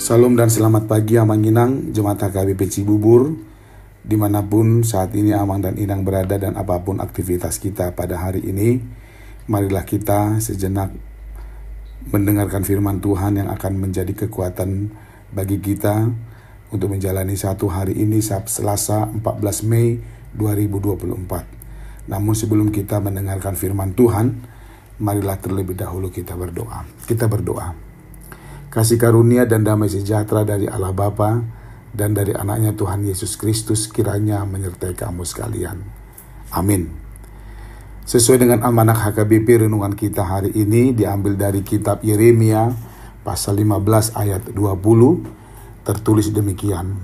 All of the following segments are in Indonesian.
Salam dan selamat pagi Amang Inang, Jemaat HKBP Cibubur, dimanapun saat ini Amang dan Inang berada dan apapun aktivitas kita pada hari ini. Marilah kita sejenak mendengarkan firman Tuhan yang akan menjadi kekuatan bagi kita untuk menjalani satu hari ini Selasa 14 Mei 2024. Namun sebelum kita mendengarkan firman Tuhan, marilah terlebih dahulu kita berdoa. Kita berdoa. Kasih karunia dan damai sejahtera dari Allah Bapa dan dari anaknya Tuhan Yesus Kristus kiranya menyertai kamu sekalian. Amin. Sesuai dengan amanah HKBP, renungan kita hari ini diambil dari kitab Yeremia pasal 15 ayat 20, tertulis demikian.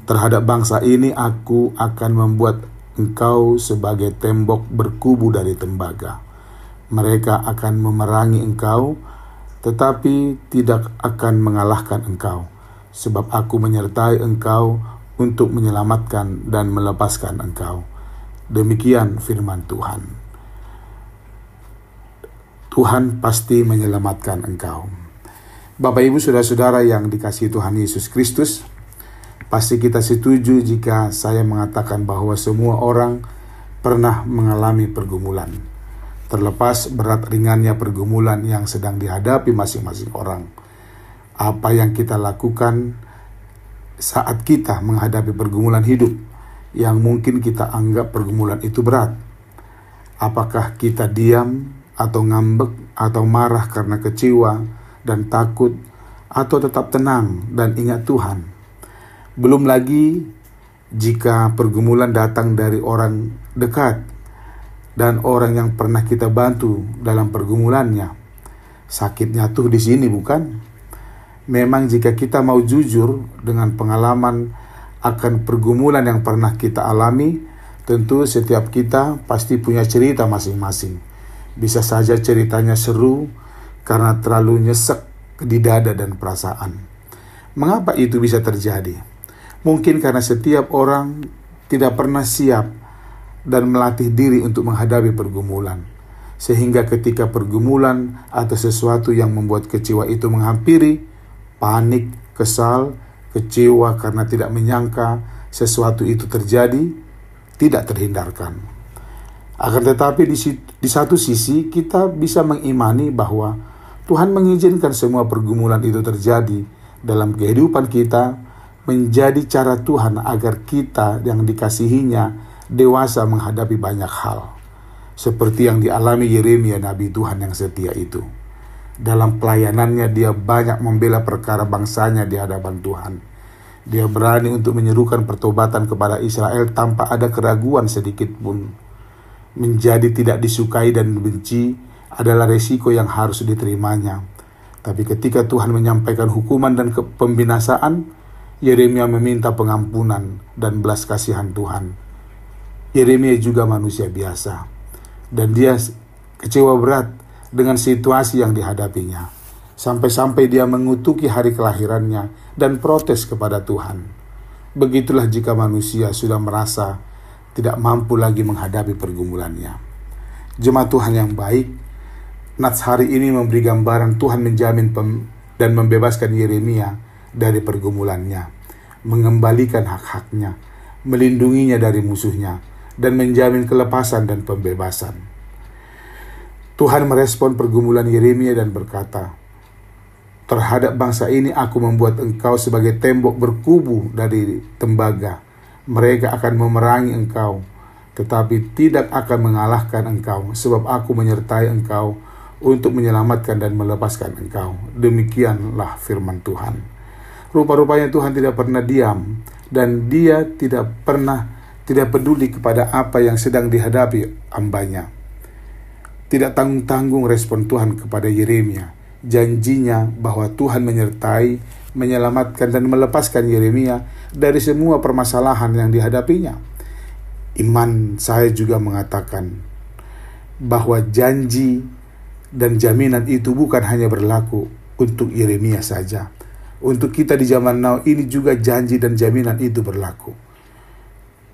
Terhadap bangsa ini aku akan membuat engkau sebagai tembok berkubu dari tembaga. Mereka akan memerangi engkau, tetapi tidak akan mengalahkan engkau, sebab aku menyertai engkau untuk menyelamatkan dan melepaskan engkau. Demikian firman Tuhan. Tuhan pasti menyelamatkan engkau. Bapak Ibu saudara-saudara yang dikasihi Tuhan Yesus Kristus, pasti kita setuju jika saya mengatakan bahwa semua orang pernah mengalami pergumulan. Terlepas berat ringannya pergumulan yang sedang dihadapi masing-masing orang. Apa yang kita lakukan saat kita menghadapi pergumulan hidup yang mungkin kita anggap pergumulan itu berat? Apakah kita diam atau ngambek atau marah karena kecewa dan takut, atau tetap tenang dan ingat Tuhan? Belum lagi jika pergumulan datang dari orang dekat dan orang yang pernah kita bantu dalam pergumulannya. Sakitnya tuh di sini, bukan? Memang jika kita mau jujur dengan pengalaman akan pergumulan yang pernah kita alami, tentu setiap kita pasti punya cerita masing-masing. Bisa saja ceritanya seru karena terlalu nyesek di dada dan perasaan. Mengapa itu bisa terjadi? Mungkin karena setiap orang tidak pernah siap dan melatih diri untuk menghadapi pergumulan. Sehingga ketika pergumulan atau sesuatu yang membuat kecewa itu menghampiri, panik, kesal, kecewa karena tidak menyangka sesuatu itu terjadi, tidak terhindarkan. Akan tetapi di satu sisi kita bisa mengimani bahwa Tuhan mengizinkan semua pergumulan itu terjadi dalam kehidupan kita menjadi cara Tuhan agar kita yang dikasihinya dewasa menghadapi banyak hal, seperti yang dialami Yeremia, nabi Tuhan yang setia itu. Dalam pelayanannya dia banyak membela perkara bangsanya di hadapan Tuhan. Dia berani untuk menyerukan pertobatan kepada Israel tanpa ada keraguan sedikit pun. Menjadi tidak disukai dan dibenci adalah resiko yang harus diterimanya. Tapi ketika Tuhan menyampaikan hukuman dan pembinasaan, Yeremia meminta pengampunan dan belas kasihan Tuhan. Yeremia juga manusia biasa, dan dia kecewa berat dengan situasi yang dihadapinya. Sampai-sampai dia mengutuki hari kelahirannya dan protes kepada Tuhan. Begitulah jika manusia sudah merasa tidak mampu lagi menghadapi pergumulannya. Jemaat Tuhan yang baik, Nats hari ini memberi gambaran Tuhan menjamin dan membebaskan Yeremia dari pergumulannya, mengembalikan hak-haknya, melindunginya dari musuhnya, dan menjamin kelepasan dan pembebasan. Tuhan merespon pergumulan Yeremia dan berkata, terhadap bangsa ini aku membuat engkau sebagai tembok berkubu dari tembaga. Mereka akan memerangi engkau, tetapi tidak akan mengalahkan engkau, sebab aku menyertai engkau untuk menyelamatkan dan melepaskan engkau. Demikianlah firman Tuhan. Rupa-rupanya Tuhan tidak pernah diam, dan dia tidak peduli kepada apa yang sedang dihadapi hambanya. Tidak tanggung-tanggung respon Tuhan kepada Yeremia. Janjinya bahwa Tuhan menyertai, menyelamatkan dan melepaskan Yeremia dari semua permasalahan yang dihadapinya. Iman saya juga mengatakan bahwa janji dan jaminan itu bukan hanya berlaku untuk Yeremia saja. Untuk kita di zaman now ini juga janji dan jaminan itu berlaku.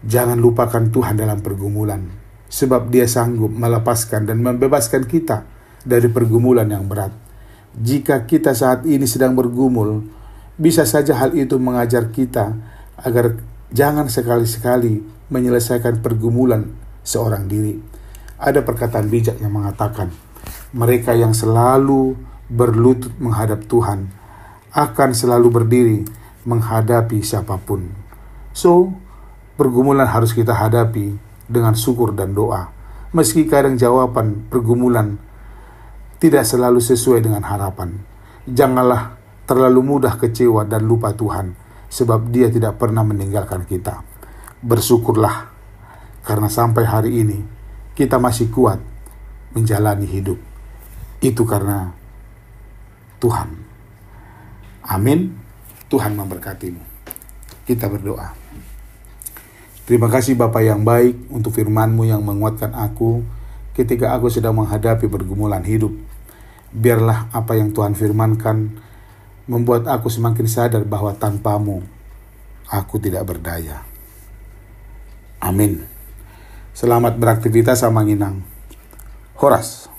Jangan lupakan Tuhan dalam pergumulan, sebab Dia sanggup melepaskan dan membebaskan kita dari pergumulan yang berat. Jika kita saat ini sedang bergumul, Bisa saja hal itu mengajar kita agar jangan sekali-sekali menyelesaikan pergumulan seorang diri. Ada perkataan bijak yang mengatakan, mereka yang selalu berlutut menghadap Tuhan akan selalu berdiri menghadapi siapapun. So, pergumulan harus kita hadapi dengan syukur dan doa. Meski kadang jawaban pergumulan tidak selalu sesuai dengan harapan. Janganlah terlalu mudah kecewa dan lupa Tuhan, sebab Dia tidak pernah meninggalkan kita. Bersyukurlah, karena sampai hari ini kita masih kuat menjalani hidup. Itu karena Tuhan. Amin. Tuhan memberkatimu. Kita berdoa. Terima kasih Bapa yang baik untuk firman-Mu yang menguatkan aku ketika aku sedang menghadapi pergumulan hidup. Biarlah apa yang Tuhan firmankan membuat aku semakin sadar bahwa tanpa-Mu aku tidak berdaya. Amin. Selamat beraktivitas sama Nginang. Horas.